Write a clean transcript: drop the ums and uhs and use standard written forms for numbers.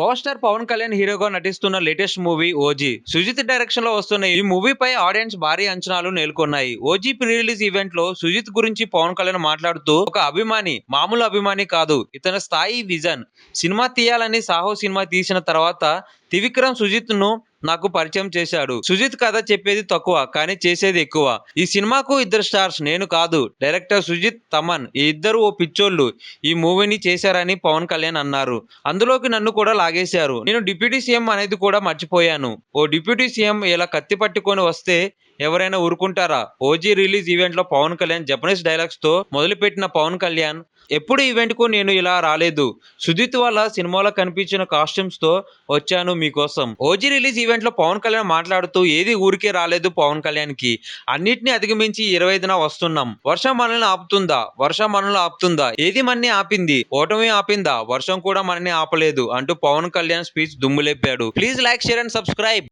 Power star Pawan Kalyan హీరోగా నటిస్తున్న latest movie OG. Sujeeth direction లో వస్తున్న ఈ మూవీపై ఆడియన్స్ భారీ అంచనాలు నెలకొన్నాయి. ఓజీ ప్రీ రిలీజ్ ఈవెంట్ లో సుజిత్ గురించి పవన్ కళ్యాణ్ మాట్లాడుతూ, ఒక అభిమాని, మామూలు అభిమాని కాదు, ఇతని స్థాయి విజన్. సినిమా తీయాలని సాహో సినిమా తీసిన తర్వాత త్రివిక్రమ్ సుజిత్ ను నాకు పరిచయం చేశాడు. సుజిత్ కథ చెప్పేది తక్కువ, కానీ చేసేది ఎక్కువ. ఈ సినిమాకు ఇద్దరు స్టార్స్, నేను కాదు, డైరెక్టర్ సుజిత్, తమన్, ఈ ఇద్దరు ఓ పిచ్చోళ్ళు ఈ మూవీని చేశారని పవన్ కళ్యాణ్ అన్నారు. అందులోకి నన్ను కూడా లాగేశారు. నేను డిప్యూటీ సీఎం అనేది కూడా మర్చిపోయాను. ఓ డిప్యూటీ సీఎం ఇలా కత్తి పట్టుకొని వస్తే ఎవరైనా ఊరుకుంటారా? ఓజీ రిలీజ్ ఈవెంట్ లో పవన్ కళ్యాణ్ జపనీస్ డైలాగ్స్ తో మొదలుపెట్టిన పవన్ కళ్యాణ్, ఎప్పుడు ఈవెంట్ కు నేను ఇలా రాలేదు. సుజిత్ వాళ్ళ సినిమాలో కనిపించిన కాస్ట్యూమ్స్ తో వచ్చాను మీకోసం. ఓజీ రిలీజ్ ఈవెంట్ లో పవన్ కళ్యాణ్ మాట్లాడుతూ, ఏది ఊరికే రాలేదు పవన్ కళ్యాణ్ కి. అన్నిటిని అధిగమించి 25న వస్తున్నాం. వర్షం మనల్ని ఆపుతుందా? వర్షం మనల్ని ఆపుతుందా? ఏది మనని ఆపింది? ఓటమి ఆపిందా? వర్షం కూడా మనని ఆపలేదు అంటూ పవన్ కళ్యాణ్ స్పీచ్ దుమ్ములేపాడు. Please like, share and subscribe.